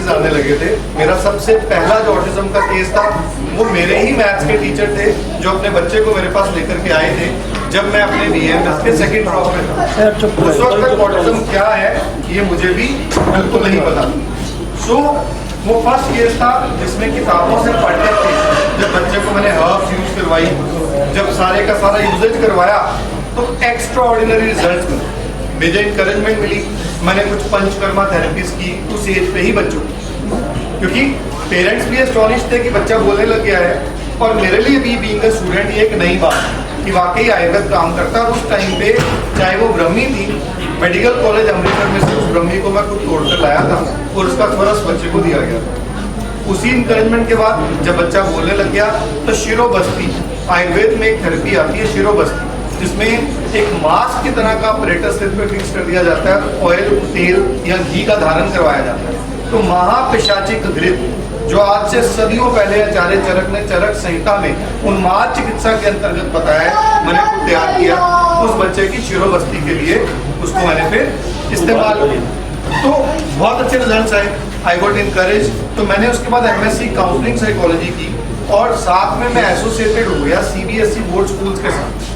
Cases आने लगे थे। मेरा सबसे पहला जो ऑटिज्म का केस था वो मेरे ही मैथ्स के टीचर थे जो अपने बच्चे को मेरे पास लेकर के आए थे जब मैं अपने BAMS के सेकंड ड्रॉप में था। उस वक्त तक ऑटिज्म क्या है ये मुझे भी बिल्कुल नहीं पता। सो वो फर्स्ट केस था जिसमें किताबों से पढ़ने थे, जब बच्चे को मैंने हर्ब्स यूज करवाई, जब सारे का सारा यूजेज करवाया तो एक्स्ट्रा ऑर्डिनरी रिजल्ट मिले, मुझे इंकरेजमेंट मिली। मैंने कुछ पंचकर्मा थेरेपीज की उस एज पे ही बच्चों की, क्योंकि पेरेंट्स भी एस्टॉनिश थे कि बच्चा बोलने लग गया है, और मेरे लिए भी बीइंग अ स्टूडेंट ये एक नई बात कि वाकई आयुर्वेद काम करता है। उस टाइम पे चाहे वो ब्रह्मी थी, मेडिकल कॉलेज अमृतसर में से उस ब्रह्मी को मैं खुद तोड़ कर लाया था और उसका थोड़ा बच्चे को दिया गया था। उसी इंकरेजमेंट के बाद जब बच्चा बोलने लग गया तो शिरोबस्ती, आयुर्वेद में एक थेरेपी आती है शिरोबस्ती, जिसमें एक मास्क की तरह का ऑपरेटर सिर पे फिक्स कर दिया जाता है, ऑयल, तेल या घी का धारण करवाया जाता है। तो महापिशाचिक घृत जो आज से सदियों पहले आचार्य चरक ने चरक संहिता में उन्माद चिकित्सा के अंतर्गत बताया, मैंने खुद तैयार किया उस बच्चे की शिरोबस्ती के लिए, उसको मैंने फिर इस्तेमाल किया तो बहुत अच्छे रिजल्ट्स आए। I got encourage. तो मैंने उसके बाद MSc काउंसलिंग साइकोलॉजी की और साथ में मैं एसोसिएटेड हो गया CBSE बोर्ड स्कूल्स के साथ।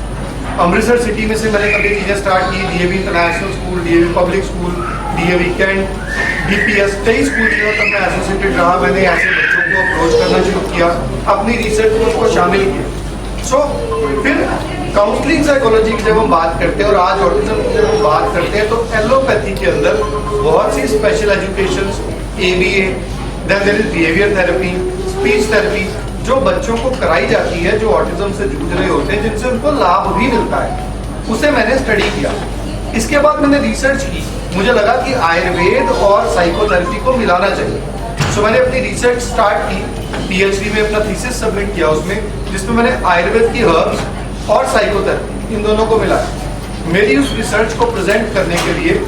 अमृतसर सिटी में से मैंने कभी चीजें स्टार्ट की, DAV international school, DAV public school, DAV cant, DPS, कई स्कूल तक मैं एसोसिएटेड रहा। मैंने ऐसे बच्चों को अप्रोच करना शुरू किया, अपनी रिसर्च में उसको शामिल किया। सो फिर काउंसलिंग साइकोलॉजी की जब हम बात करते हैं और आज ऑटिज्म की जब हम बात करते हैं तो एलोपैथी के अंदर बहुत सी special education, ABA, then there is behaviour therapy, speech therapy जो बच्चों को कराई जाती है जो ऑटिज्म से जूझ रहे होते हैं, जिनसे उनको लाभ भी मिलता है, उसे मैंने स्टडी किया। इसके बाद मैंने रिसर्च की, मुझे लगा कि आयुर्वेद और साइकोथेरेपी को मिलाना चाहिए। सो मैंने अपनी रिसर्च स्टार्ट की, PhD में अपना थीसिस सबमिट किया उसमें, जिसमें मैंने आयुर्वेद की हर्ब्स और साइकोथेरेपी इन दोनों को मिलाया। मेरी उस रिसर्च को प्रेजेंट करने के लिए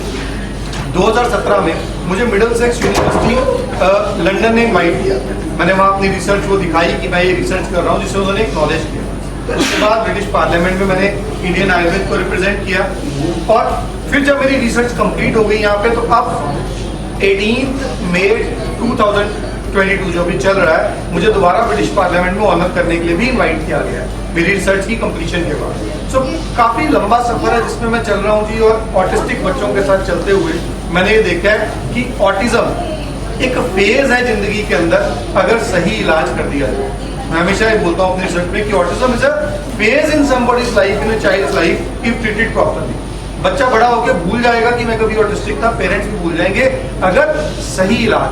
2017 में मुझे मिडलसेक्स यूनिवर्सिटी लंदन ने इनवाइट किया। मैंने वहाँ अपनी रिसर्च को दिखाई कि मैं ये रिसर्च कर रहा हूँ, जिससे उन्होंने एक्नॉलेज किया। उसके बाद ब्रिटिश पार्लियामेंट में मैंने इंडियन आयुर्वेद को रिप्रेजेंट किया और फिर जब मेरी रिसर्च कंप्लीट हो गई यहाँ पे, तो अब 18 मई 2022 जो भी चल रहा है, मुझे दोबारा ब्रिटिश पार्लियामेंट में ऑनर करने के लिए भी इनवाइट किया गया है मेरी रिसर्च की कंप्लीशन के बाद। सो काफी लंबा सफर है जिसमें मैं चल रहा हूँ जी, और ऑटिस्टिक बच्चों के साथ चलते हुए मैंने ये देखा है कि ऑटिज्म एक फेज है जिंदगी के अंदर, अगर सही इलाज कर दिया जाए। मैं हमेशा ये बोलता हूँ अपनी रिसर्च में कि autism is a phase in somebody's life, in a child's life, if treated properly. बच्चा बड़ा होकर भूल जाएगा कि मैं कभी ऑटिस्टिक था, पेरेंट्स भी भूल जाएंगे अगर सही इलाज।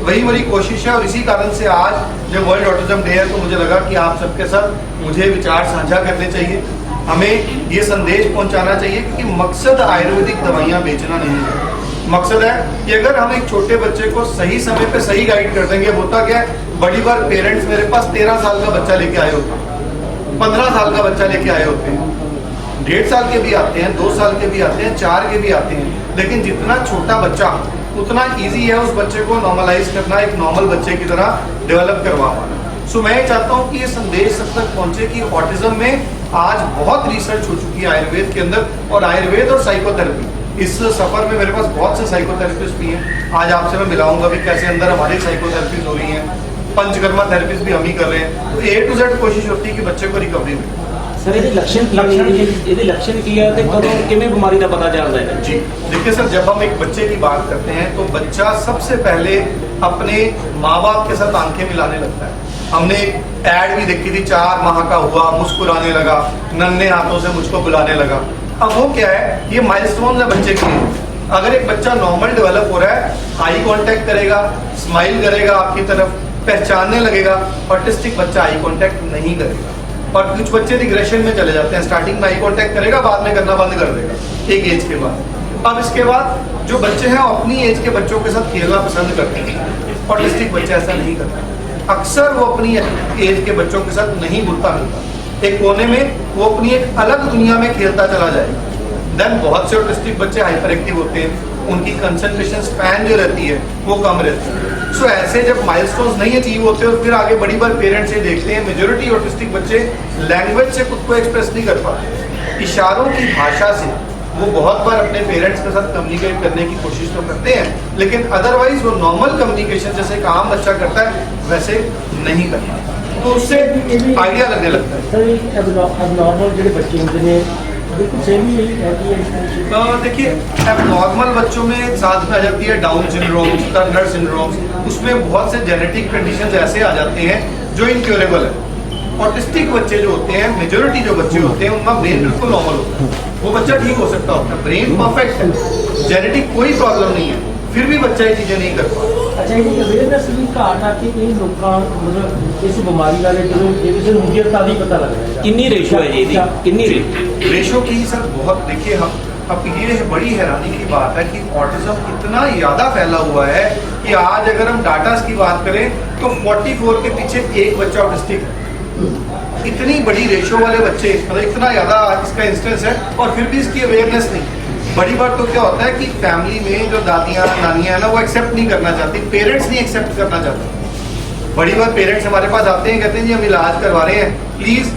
वही मेरी कोशिश है और इसी कारण से आज जब वर्ल्ड ऑटिज्म डे है तो मुझे लगा कि आप सबके साथ मुझे विचार साझा करने चाहिए, हमें ये संदेश पहुंचाना चाहिए कि मकसद आयुर्वेदिक दवाइयाँ बेचना नहीं है। मकसद है कि अगर हम एक छोटे बच्चे को सही समय पे सही गाइड कर देंगे। होता क्या है, बड़ी बार पेरेंट्स मेरे पास 13 साल का बच्चा लेके आए होते हैं, 15 साल का बच्चा लेके आए होते हैं, 1.5 साल के भी आते हैं, 2 साल के भी आते हैं, 4 के भी आते हैं, लेकिन जितना छोटा बच्चा उतना ईजी है उस बच्चे को नॉर्मलाइज करना, एक नॉर्मल बच्चे की तरह डेवलप करवाना। सो मैं चाहता हूँ कि ये संदेश सब तक पहुंचे कि ऑटिज्म में आज बहुत रिसर्च हो चुकी है आयुर्वेद के अंदर, और आयुर्वेद और साइकोथेरेपी, इस सफर में मेरे पास बहुत से साइकोथेरेपिस्ट भी हैं। आज आपसे मैं मिलाऊंगा भी कैसे अंदर हमारी साइकोथेरेपीज हो रही हैं, पंचकर्मा थेरेपीज भी हम ही कर रहे हैं। तो A to Z कोशिश होती है कि बच्चे को रिकवरी मिले। सर ये लक्षण की है तो किमें बीमारी का पता चलता है जी। देखिए सर, जब हम एक बच्चे की बात करते हैं तो बच्चा सबसे पहले अपने माँ बाप के साथ आंखें मिलाने लगता है। हमने एक ऐड भी देखी थी, 4 माह का हुआ, मुस्कुराने लगा, नन्हे हाथों से मुझको बुलाने लगा। अब वो क्या है, ये माइलस्टोन है बच्चे के लिए। अगर एक बच्चा नॉर्मल डेवलप हो रहा है, आई कांटेक्ट करेगा, स्माइल करेगा आपकी तरफ, पहचानने लगेगा। ऑटिस्टिक बच्चा आई कांटेक्ट नहीं करेगा, और कुछ बच्चे रिग्रेशन में चले जाते हैं, स्टार्टिंग में आई कांटेक्ट करेगा, बाद में करना बंद कर देगा एक एज के बाद। अब इसके बाद जो बच्चे हैं अपनी एज के बच्चों के साथ खेलना पसंद करते हैं, ऑटिस्टिक बच्चे ऐसा नहीं करता। अक्सर वो अपनी एज के बच्चों के साथ नहीं घुलता मिलता, एक कोने में वो अपनी एक अलग दुनिया में खेलता चला जाएगा। देन बहुत से ऑटिस्टिक बच्चे हाइपर एक्टिव होते हैं, उनकी कंसंट्रेशन स्पैन जो रहती है वो कम रहती है। सो ऐसे जब माइलस्टोन्स नहीं अचीव होते और फिर आगे बड़ी बार पेरेंट्स ये देखते हैं मेजोरिटी ऑटिस्टिक बच्चे लैंग्वेज से खुद को एक्सप्रेस नहीं कर पाते, इशारों की भाषा से वो बहुत बार अपने पेरेंट्स के साथ कम्युनिकेट करने की कोशिश तो करते हैं, लेकिन अदरवाइज वो नॉर्मल कम्युनिकेशन जैसे एक आम बच्चा करता है वैसे नहीं करता, तो उससे आइडिया लगने लगता है। सर एबनॉर्मल जो बच्चे होते हैं बिल्कुल सेम ही है कि देखिए एबनॉर्मल बच्चों में साथ में आ जाती है डाउन सिंड्रोम, टर्नर सिंड्रोम, उसमें बहुत से जेनेटिक कंडीशंस ऐसे आ जाते हैं जो इनक्योरेबल है। ऑटिस्टिक बच्चे जो होते हैं, मेजोरिटी जो बच्चे होते हैं उनका ब्रेन बिल्कुल नॉर्मल होता है, वो बच्चा ठीक हो सकता होता है, ब्रेन परफेक्ट है, जेनेटिक कोई प्रॉब्लम नहीं है, फिर भी बच्चा ये चीजें नहीं कर पाता। अच्छा ये अवेयरनेस भी घाट आती है लोगों मतलब इस बीमारी बारे जो मुझे ताज़ी पता लग रहा है कितनी रेशो है जी इसकी? कितनी रेशो की सर बहुत, देखिए हम अब ये बड़ी हैरानी की बात है कि ऑटिज्म इतना ज़्यादा फैला हुआ है कि आज अगर हम डाटा की बात करें तो 44 के पीछे एक बच्चा ऑटिस्टिक है। इतनी बड़ी रेशो वाले बच्चे, मतलब इतना ज़्यादा इसका इंस्टेंस है और फिर भी इसकी अवेयरनेस नहीं। बड़ी बात तो क्या होता है कि फैमिली में जो दादियाँ नानियाँ हैं ना वो एक्सेप्ट नहीं करना चाहती, पेरेंट्स नहीं एक्सेप्ट करना चाहते। बड़ी बार पेरेंट्स हमारे पास आते हैं, कहते हैं जी हम इलाज करवा रहे हैं, प्लीज़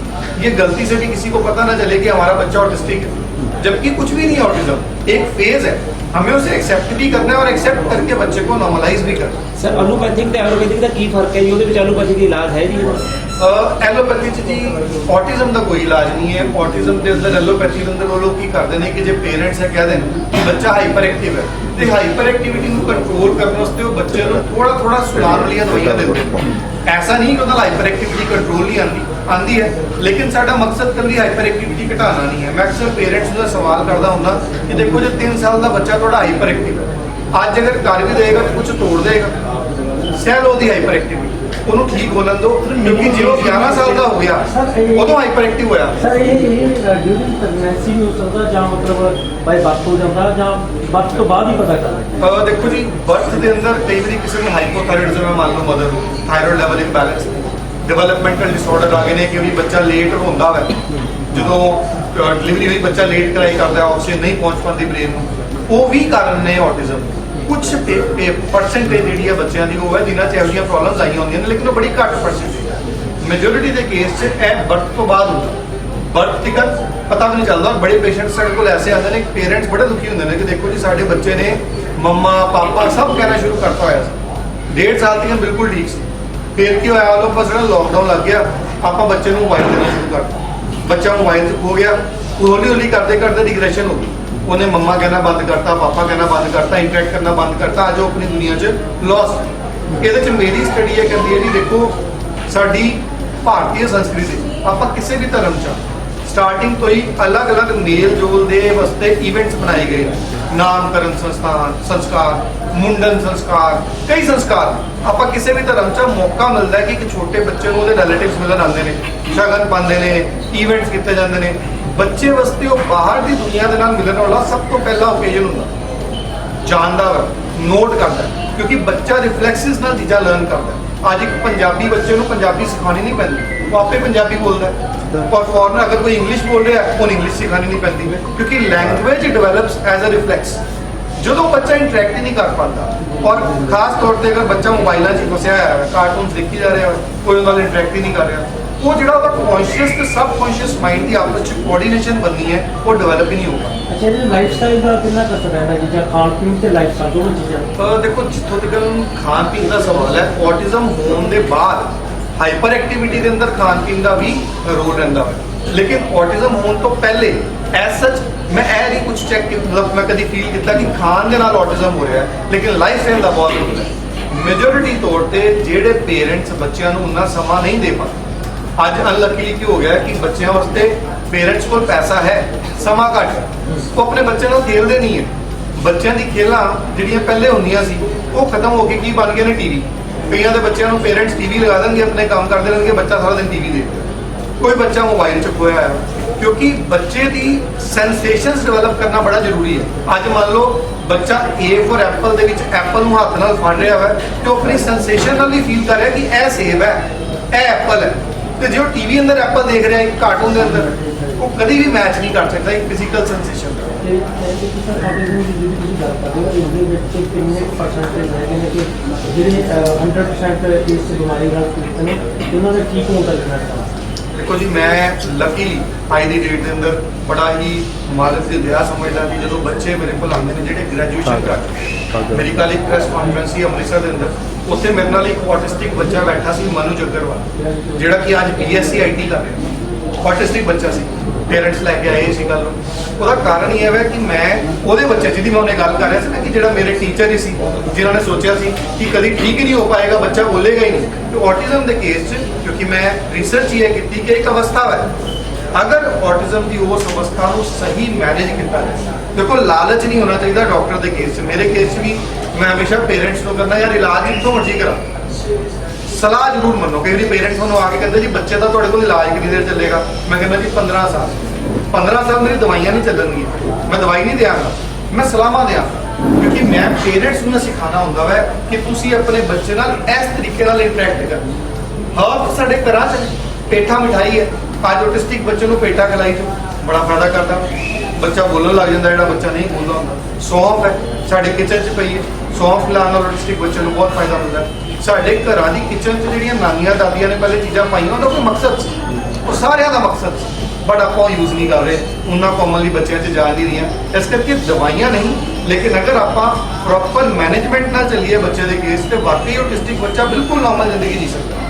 ये गलती से भी किसी को पता ना चले कि हमारा बच्चा ऑटिस्टिक है, जबकि कुछ भी नहीं है। ऑटिज्म एक फेज है, हमें उसे एक्सेप्ट भी करना है और एक्सेप्ट करके बच्चे को नॉर्मलाइज भी करना है। सर एलोपैथिक ਤੇ ਐਲੋਪੈਥਿਕ ਦਾ ਕੀ ਫਰਕ ਹੈ ਜੀ? ਉਹਦੇ ਵਿੱਚ ਐਲੋਪੈਥਿਕ ਦਾ ਇਲਾਜ ਹੈ ਜੀ? एलोपैथी जी ऑटिज्म का कोई इलाज नहीं है। ऑटिज्म के अंदर एलोपैथी के अंदर वो लोग की करते हैं कि जो पेरेंट्स है कह दें कि बच्चा हाइपर एक्टिव है, तो हाइपर एक्टिविटी को कंट्रोल करने वास्ते वो बच्चे को थोड़ा थोड़ा सुधार वाली दवाइयां देते हैं। ऐसा नहीं कि उन्हें हाइपर एक्टिविटी कंट्रोल नहीं आती है, लेकिन साडा मकसद कभी हाइपर एक्टिविटी घटाना नहीं है। मैं अक्सर पेरेंट्स का सवाल करता हूँ कि देखो जो 3 साल का बच्चा थोड़ा हाइपर एक्टिव है, अज अगर कर भी देगा तो कुछ तोड़ देगा, सह लो दी हाइपर एक्टिविटी ਉਹਨੂੰ ਠੀਕ ਹੋਣ ਦਿਓ, ਕਿਉਂਕਿ ਜੇ ਉਹ 11 ਸਾਲ ਦਾ ਹੋ ਗਿਆ ਉਦੋਂ ਹਾਈਪਰ ਐਕਟਿਵ ਹੋਇਆ। ਸਰ ਇਹ ਡਿਊਰਿੰਗ ਪ੍ਰੈਗਨੈਂਸੀ ਵੀ ਹੋ ਸਕਦਾ ਜਾਂ ਮਤਲਬ ਬਾਈ ਬਰਥ ਹੋ ਜਾਂਦਾ ਜਾਂ ਬਰਥ ਤੋਂ ਬਾਅਦ ਹੀ ਪਤਾ ਚੱਲਦਾ? ਦੇਖੋ ਜੀ ਬਰਥ ਦੇ ਅੰਦਰ ਕਈ ਵਾਰੀ ਕਿਸੇ ਨੂੰ ਹਾਈਪੋਥਾਇਰੋਇਡਜ਼ਮ ਹੈ, ਮੰਨ ਲਓ ਮਦਰ ਨੂੰ thyroid level imbalance, developmental disorder ਆ ਗਏ ਨੇ, ਕਿ ਵੀ ਬੱਚਾ ਲੇਟ ਹੁੰਦਾ ਹੈ, ਜਦੋਂ ਡਿਲੀਵਰੀ ਹੋਈ ਬੱਚਾ ਲੇਟ ਕਰਾਈ ਕਰਦਾ, ਆਕਸੀਜਨ ਨਹੀਂ ਪਹੁੰਚ ਪਾਉਂਦੀ ਬ੍ਰੇਨ ਨੂੰ, ਉਹ ਵੀ ਕਾਰਨ ਨੇ ऑटिज्म। कुछ परसेंटेज जी है बच्चों की वो है जिन्होंने ਇਹੋ ਜਿਹੀਆਂ प्रॉब्लम्स आई होंगी, लेकिन वो बड़ी घट परसेंटेज है। मेजोरिटी के केस से बर्थ तो बाद होता, बर्थ तक पता भी नहीं चलता। और बड़े पेशेंट्स साढ़े को ऐसे आते हैं, पेरेंट्स बड़े दुखी होंगे कि देखो जी साढ़े बच्चे ने मम्मा पापा सब कहना शुरू करता होया, 1.5 साल तक बिल्कुल ठीक सी, फिर की होया लोग बस लॉकडाउन लग गया, आप बच्चे को मोबाइल देना शुरू करता, बच्चा मोबाइल हो गया, हौली हौली करते करते डिग्रेशन हो गई, उन्हें मम्मा कहना बंद करता, पापा कहना बंद करता, इंटरेक्ट करना बंद करता, आज वो अपनी दुनिया च लॉस। ये मेरी स्टडी है कहती है जी देखो साडी भारतीय संस्कृति आप किसी भी धर्म च स्टार्टिंग तो ही अलग अलग मेल जोल के वास्ते इवेंट्स बनाए गए, नामकरण संस्कार, मुंडन संस्कार, कई संस्कार। आप किसी भी धर्म च मौका मिलता है कि एक छोटे बच्चे को रिलेटिव्स मिलन आते हैं, शगन पाते हैं, इवेंट्स किए जाते हैं, बच्चे वास्ते वो बाहर की दुनिया के नाल मिलने वाला सब तो पहला ओकेजन होता, जानता है, नोट करता है, क्योंकि बच्चा रिफ्लैक्सिस नाल चीज़ां लर्न करता है। आज एक पंजाबी बच्चे को पंजाबी सिखानी नहीं पैंदी, वो आपे पंजाबी बोलता है, और फॉरनर अगर कोई इंग्लिश बोल रहा है उन्हें इंग्लिश सिखानी नहीं पैंदी, क्योंकि language develops as a reflex. जो बच्चा इंटरैक्ट ही नहीं कर पाता, और खास तौर पर अगर बच्चा मोबाइलों से फसिया है, कार्टून देखी जा रहा है, कोई उन्होंने इंटरैक्ट ही नहीं कर रहा, वो जो कॉन्शियस तो सब कॉन्शियस माइंड की आपस में कोऑर्डिनेशन बननी है वो डेवलप ही नहीं होगा। अच्छा ये लाइफस्टाइल का कितना कसर रहता है चीज़ा खान पीन ते लाइफस्टाइल दोनों चीज़ां? देखो जितों तक खान पीन का सवाल है, ऑटिज्म होने के बाद हाइपर एक्टिविटी के अंदर खान पीन का भी रोल रहता है, लेकिन ऑटिज्म होने तो पहले एज सच मैं ऐ नहीं कुछ चेक मतलब मैं कभी फील किया कि खान के नाल ऑटिज्म हो रहा है, लेकिन लाइफ स्टाइल का बहुत रोल है। मेजोरिटी तौर पर जेडे पेरेंट्स बच्चों को उन्ना समा नहीं दे पाते, अज अनलकीली की हो गया कि बच्चों वास्ते पेरेंट्स को पैसा है, समा घट है, वो अपने बच्चे को खेलते नहीं है। बच्चों की खेलों जिहड़ियां पहले होंदियां सी वो खत्म हो गई, की बन गए ने टीवी। कई के बच्चों को पेरेंट्स टीवी लगा देंगे, अपने काम करते रहेंगे, बच्चा सारा दिन टीवी देखता है, कोई बच्चा मोबाइल च खोया है, क्योंकि बच्चे की सेंसेशनस डिवेलप करना बड़ा जरूरी है। अज मान लो बच्चा ए फॉर एप्पल के एप्पल हाथ नाल फड़ रहा है तो अपनी सेंसेशन नाल ही फील कर रहा है कि यह सेब है, यह एप्पल है, तो जो टीवी अंदर एप्पल देख रहा है कार्टून के अंदर वो कभी भी मैच नहीं कर सकता एक फिजिकल सेंसेशन। देखो जी, मैं लकीली आज की डेट के अंदर बड़ा ही मालक से दया समझदा कि जो बच्चे मेरे को आते हैं जो ग्रैजुएशन कर चुके, मेरी कल एक प्रेस कॉन्फ्रेंस ही अमृतसर के अंदर, उत्थे मेरे नाल एक ऑटिस्टिक बच्चा बैठा सी, मनु जग्गरवाल, जिहड़ा कि अज BSc IT कर रहा, ऑटिस्टिक बच्चा सी, पेरेंट्स लैके आए इस गल ਉਹਦਾ ਕਾਰਨ ਇਹ ਹੈ ਕਿ ਮੈਂ ਉਹਦੇ ਬੱਚੇ ਜਿਹਦੀ ਮੈਂ ਉਹਨੇ ਗੱਲ ਕਰ ਰਿਹਾ ਸੀ ਨਾ, ਕਿ ਜਿਹੜਾ ਮੇਰੇ ਟੀਚਰ ਹੀ ਸੀ ਜਿਨ੍ਹਾਂ ਨੇ ਸੋਚਿਆ ਸੀ ਕਿ ਕਦੀ ਠੀਕ ਹੀ ਨਹੀਂ ਹੋ ਪਾਏਗਾ, ਬੱਚਾ ਬੋਲੇਗਾ ਹੀ ਨਹੀਂ। ਤੇ ਔਟਿਜ਼ਮ ਦੇ ਕੇਸ 'ਚ ਕਿਉਂਕਿ ਮੈਂ ਰਿਸਰਚ ਇਹ ਕੀਤੀ ਕਿ ਇੱਕ ਅਵਸਥਾ ਹੈ, ਅਗਰ ਔਟਿਜ਼ਮ ਦੀ ਉਸ ਅਵਸਥਾ ਨੂੰ ਸਹੀ ਮੈਨੇਜ ਕੀਤਾ ਜਾਏ, ਦੇਖੋ ਲਾਲਚ ਨਹੀਂ ਹੋਣਾ ਚਾਹੀਦਾ ਡਾਕਟਰ ਦੇ ਕੇਸ 'ਚ। ਮੇਰੇ ਕੇਸ 'ਚ ਵੀ ਮੈਂ ਹਮੇਸ਼ਾ ਪੇਰੈਂਟਸ ਨੂੰ ਕਰਨਾ, ਯਾਰ ਇਲਾਜ ਜਿੱਥੋਂ ਮਰਜ਼ੀ ਕਰਾ, ਸਲਾਹ ਜ਼ਰੂਰ ਮੰਨੋ। ਕਈ ਵਾਰੀ ਪੇਰੈਂਟਸ ਨੂੰ ਆ ਕੇ ਕਹਿੰਦੇ ਜੀ ਬੱਚੇ ਦਾ ਤੁਹਾਡੇ ਕੋਲ ਇਲਾਜ ਕਿੰਨੀ ਦੇਰ ਚੱਲੇਗਾ, ਮੈਂ ਕਹਿੰਦਾ ਜੀ 15 ਸਾਲ। 15 ਸਾਲ ਮੇਰੀ ਦਵਾਈਆਂ ਨਹੀਂ ਚੱਲਣਗੀਆਂ, ਮੈਂ ਦਵਾਈ ਨਹੀਂ ਦਿਆਂਗਾ, ਮੈਂ ਸਲਾਹਾਂ ਦਿਆਂਗਾ, ਕਿਉਂਕਿ ਮੈਂ ਪੇਰੈਂਟਸ ਨੂੰ ਸਿਖਾਉਣਾ ਹੁੰਦਾ ਹੈ ਕਿ ਤੁਸੀਂ ਆਪਣੇ ਬੱਚੇ ਨਾਲ ਇਸ ਤਰੀਕੇ ਨਾਲ ਇੰਟਰੈਕਟ ਕਰੋ। ਹਾਂ, ਸਾਡੇ ਘਰਾਂ 'ਚ ਪੇਠਾ ਮਿਠਾਈ ਹੈ, ਅੱਜ ਆਟਿਸਟਿਕ ਬੱਚੇ ਨੂੰ ਪੇਠਾ ਖਿਲਾਈ ਜੋ ਬੜਾ ਫਾਇਦਾ ਕਰਦਾ, ਬੱਚਾ ਬੋਲਣ ਲੱਗ ਜਾਂਦਾ, ਜਿਹੜਾ ਬੱਚਾ ਨਹੀਂ ਬੋਲਦਾ ਹੁੰਦਾ। ਸੌਂਫ ਹੈ ਸਾਡੇ ਕਿਚਨ 'ਚ ਪਈ ਹੈ, ਸੌਂਫ ਖਿਲਾਉਣ ਨਾਲ ਆਟਿਸਟਿਕ ਬੱਚੇ ਨੂੰ ਬਹੁਤ ਫਾਇਦਾ ਹੁੰਦਾ। ਸਾਡੇ ਘਰਾਂ ਦੀ ਕਿਚਨ 'ਚ ਜਿਹੜੀਆਂ ਨਾਨੀਆਂ ਦਾਦੀਆਂ ਨੇ ਪਹਿਲੇ ਚੀਜ਼ਾਂ ਪਾਈਆਂ, ਉਹਦਾ ਕੋਈ ਮਕਸਦ ਸੀ, ਉਹ ਸਾਰਿਆਂ ਦਾ ਮਕਸਦ ਸੀ, बट आप यूज़ नहीं कर रहे, उन्होंने कॉमनली बच्चों से जा नहीं रही। इस करके दवाइयाँ नहीं, लेकिन अगर आप प्रॉपर मैनेजमेंट ना चलिए बच्चे के केस से, वाकई ऑटिस्टिक बच्चा बिल्कुल नॉर्मल जिंदगी जी सकता है।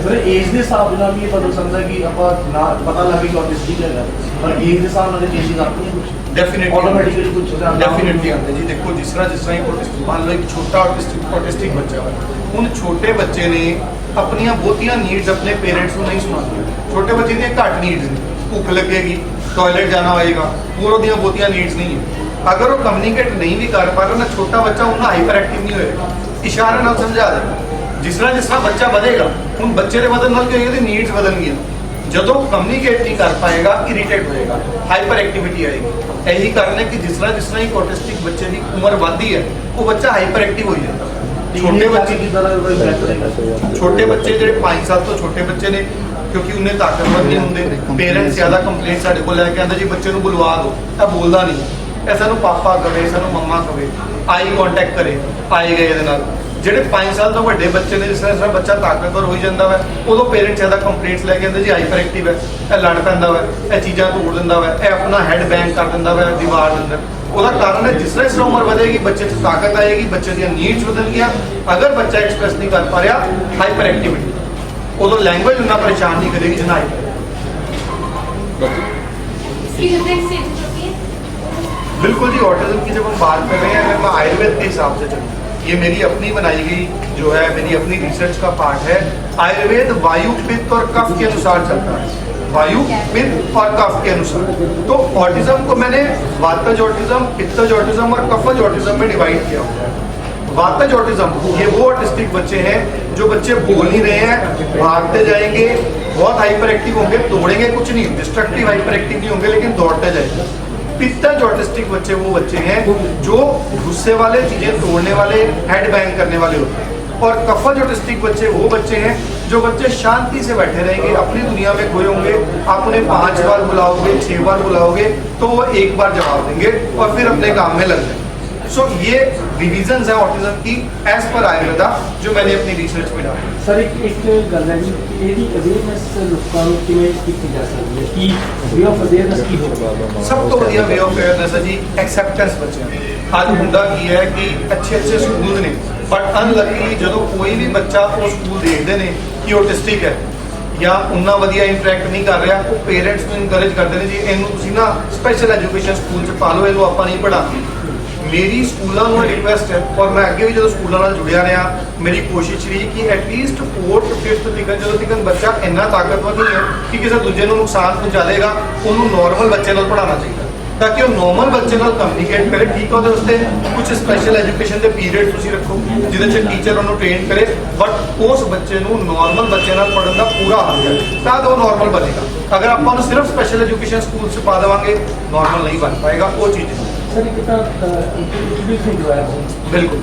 सर एज के हिसाब ਨਾਲ ਵੀ ਪਤਾ ਸਕਦਾ ਕਿ ਆਪਾਂ ਨਾ ਪਤਾ ਲੱਗੇ ਕਿ ऑटिस्टिक ਹੈਗਾ, ਪਰ ਏਜ ਦੇ ਹਿਸਾਬ ਨਾਲ ਚੇਂਜਿੰਗ ਆਉਂਦੀ ਹੈ ਕੁਝ डेफिनेटली ऑटोमेटिकली कुछ डेफिनेटली आते जी। देखो जिस तरह ही ऑटिस्टिक, मान लो एक छोटा ऑटिस्टिक बच्चा है, उन छोटे बच्चे ने अपनियां बहुतियां नीड्स अपने पेरेंट्स को नहीं सुनाती। छोटे बच्चे दी घट नीड्स ने, भुख लगेगी, टॉयलेट जाना होएगा, और ਉਹਦੀਆਂ ਬਹੁਤੀਆਂ ਨੀਡਸ ਨਹੀਂ ਹੈ। ਅਗਰ ਉਹ ਕਮਿਊਨੀਕੇਟ ਨਹੀਂ ਵੀ ਕਰ ਪਾ ਰਿਹਾ ਨਾ, ਛੋਟਾ ਬੱਚਾ ਉਹਨਾਂ ਹਾਈਪਰ ਐਕਟਿਵ ਨਹੀਂ ਹੋਏਗਾ, ਇਸ਼ਾਰੇ ਨਾਲ ਸਮਝਾ ਦੇਗਾ। ਜਿਸ ਤਰ੍ਹਾਂ ਬੱਚਾ ਵਧੇਗਾ, ਹੁਣ ਬੱਚੇ ਦੇ ਵਧਣ ਨਾਲ ਕੀ ਹੋਏਗਾ, ਉਹਦੀ ਨੀਡਸ ਵਧਣਗੀਆਂ। ਜਦੋਂ ਕਮਿਊਨੀਕੇਟ ਨਹੀਂ ਕਰ ਪਾਏਗਾ, ਇਰੀਟੇਟ ਹੋਏਗਾ, ਹਾਈਪਰ ਐਕਟੀਵਿਟੀ ਆਏਗੀ। ਇਹੀ ਕਾਰਨ ਹੈ ਕਿ ਜਿਸ ਤਰ੍ਹਾਂ ਇੱਕ ਆਟਿਸਟਿਕ ਬੱਚੇ ਦੀ ਉਮਰ ਵੱਧਦੀ ਹੈ, ਉਹ ਬੱਚਾ ਹਾਈਪਰ ਐਕਟਿਵ ਹੋ ਜਾਂਦਾ। ਛੋਟੇ ਬੱਚੇ ਛੋਟੇ ਬੱਚੇ ਜਿਹੜੇ 5 ਸਾਲ ਤੋਂ ਛੋਟੇ ਬੱਚੇ ਨੇ, ਕਿਉਂਕਿ ਉਹਨੇ ਤਾਕਤਵਰ ਨਹੀਂ ਹੁੰਦੇ, ਪੇਰੈਂਟਸ ਜ਼ਿਆਦਾ ਕੰਪਲੇਂਟ ਸਾਡੇ ਕੋਲ ਲੈ ਕੇ ਆਉਂਦੇ ਜੀ ਬੱਚੇ ਨੂੰ ਬੁਲਵਾ ਦਿਓ, ਇਹ ਬੋਲਦਾ ਨਹੀਂ, ਇਹ ਸਾਨੂੰ ਪਾਪਾ ਕਵੇ, ਸਾਨੂੰ ਮੰਮਾ ਕਵੇ, ਆਈ ਕੰਟੈਕਟ ਕਰੇ, ਆਏ ਗਏ ਇਹਦੇ ਨਾਲ। ਜਿਹੜੇ 5 ਸਾਲ ਤੋਂ ਵੱਡੇ ਬੱਚੇ ਨੇ, ਜਿਸ ਤਰ੍ਹਾਂ ਬੱਚਾ ਤਾਕਤਵਰ ਹੋਈ ਜਾਂਦਾ ਵਾ, ਉਦੋਂ ਪੇਰੈਂਟਸ ਜ਼ਿਆਦਾ ਕੰਪਲੇਂਟਸ ਲੈ ਕੇ ਆਉਂਦੇ ਜੀ ਹਾਈਪਰ ਐਕਟਿਵ ਹੈ, ਇਹ ਲੜ ਪੈਂਦਾ ਵਾ, ਇਹ ਚੀਜ਼ਾਂ ਤੋੜ ਦਿੰਦਾ ਵਾ, ਇਹ ਆਪਣਾ ਹੈਡ ਬੈਂਗ ਕਰ ਦਿੰਦਾ ਵਾ ਦੀਵਾਰ ਦੇ ਅੰਦਰ। ਉਹਦਾ ਕਾਰਨ ਹੈ ਜਿਸ ਤਰ੍ਹਾਂ ਉਮਰ ਵਧੇਗੀ, ਬੱਚੇ 'ਚ ਤਾਕਤ ਆਏਗੀ, ਬੱਚੇ ਦੀਆਂ ਨੀਡਸ ਵਧਣਗੀਆਂ। ਅਗਰ ਬੱਚਾ ਐਕਸਪ੍ਰੈਸ ਨਹੀਂ ਕਰ ਪਾ ਰਿਹਾ, ਹਾਈਪਰ ਐਕਟੀਵਿਟੀ, ਉਦੋਂ लैंग्वेज उतना परेशान नहीं करेगी जितना बिल्कुल जी। ऑटिज्म की जब हम बात कर रहे हैं, अगर मैं आयुर्वेद के हिसाब से चलूँ, ये मेरी अपनी बनाई गई जो है, मेरी अपनी रिसर्च का पार्ट है। आयुर्वेद वायु, पित्त और कफ के अनुसार चलता है, वायु, पित्त और कफ के अनुसार। तो ऑटिज्म को मैंने वातज ऑटिज्म, पित्तज ऑटिज्म और कफज ऑटिज्म में डिवाइड किया हुआ है। वातज ऑटिज्म ये वो ऑटिस्टिक बच्चे हैं जो बच्चे बोल नहीं रहे हैं, भागते जाएंगे, बहुत हाइपर एक्टिव होंगे, दौड़ेंगे कुछ नहीं, डिस्ट्रक्टिव हाइपर एक्टिव नहीं होंगे, लेकिन दौड़ते जाएंगे। पित्तज ऑटिस्टिक बच्चे वो बच्चे हैं जो गुस्से वाले, चीजें तोड़ने वाले, हेड बैंग करने वाले होते हैं। और कफज ऑटिस्टिक बच्चे वो बच्चे हैं जो बच्चे शांति से बैठे रहेंगे, अपनी दुनिया में खोए होंगे। आप उन्हें 5 बार बुलाओगे, 6 बार बुलाओगे तो वो 1 बार जवाब देंगे और फिर अपने काम में लग जाएंगे। सो ये डिविजन्स है ऑटिज्म की एज पर आयुर्वेदा, जो मैंने अपनी रिसर्च में डाली। सर एक गल है जी, ਇਹਦੀ ਅਵੇਅਰਨੈਸ ਲੋਕਾਂ ਨੂੰ ਕਿਵੇਂ ਕੀਤੀ ਜਾ ਸਕਦੀ ਹੈ, ਕੀ ਵੇ ਆਫ ਅਵੇਅਰਨੈਸ ਕੀ ਹੋਵੇਗਾ? ਸਭ ਤੋਂ ਵਧੀਆ ਵੇ ਆਫ ਅਵੇਅਰਨੈਸ ਹੈ ਜੀ ਐਕਸੈਪਟੈਂਸ ਬੱਚਿਆਂ ਦੀ। ਅੱਜ ਹੁੰਦਾ ਕੀ ਹੈ ਕਿ ਅੱਛੇ ਸਕੂਲ ਨੇ, ਬਟ ਅਨਲੱਕੀ ਜਦੋਂ ਕੋਈ ਵੀ ਬੱਚਾ ਉਹ ਸਕੂਲ ਦੇਖਦੇ ਨੇ ਕਿ ਆਟਿਸਟਿਕ ਹੈ ਜਾਂ ਉਹਨਾਂ ਵਧੀਆ ਇੰਟਰੈਕਟ ਨਹੀਂ ਕਰ ਰਿਹਾ, ਉਹ ਪੇਰੈਂਟਸ ਨੂੰ ਇਨਕਰੇਜ ਕਰਦੇ ਨੇ ਜੀ ਇਹਨੂੰ ਤੁਸੀਂ ਨਾ ਸਪੈਸ਼ਲ ਐਜੂਕੇਸ਼ਨ ਸਕੂਲ 'ਚ ਪਾ ਲਓ, ਇਹਨੂੰ ਆਪਾਂ ਨਹੀਂ ਪੜ੍ਹਾਉਂਦੇ। मेरी स्कूलों में रिक्वेस्ट है, और मैं अगे भी जो स्कूलों जुड़िया रहा, मेरी कोशिश रही कि एटलीस्ट 4th 5th तक जो तक बच्चा इन्ना ताकतवर नहीं है कि किसी दूजे को नुकसान पहुँचा देगा, उन्होंने नॉर्मल बच्चे नाल पढ़ाना चाहिए ताकि वो नॉर्मल बच्चे नाल कम्यूनीकेट करे। ठीक है, उससे कुछ स्पैशल एजुकेशन के पीरियड तुसीं रखो जिहदे टीचर उन्होंने ट्रेन करे, बट उस बच्चे को नॉर्मल बच्चे नाल पढ़न का पूरा हक है, ताकि वो नॉर्मल बनेगा। अगर आप उन्हें सिर्फ स्पैशल एजुकेशन स्कूल से पा देवांगे, नॉर्मल नहीं बन पाएगा। वो चीज़ सर एक इंट्रोड्यूस करवाया बिल्कुल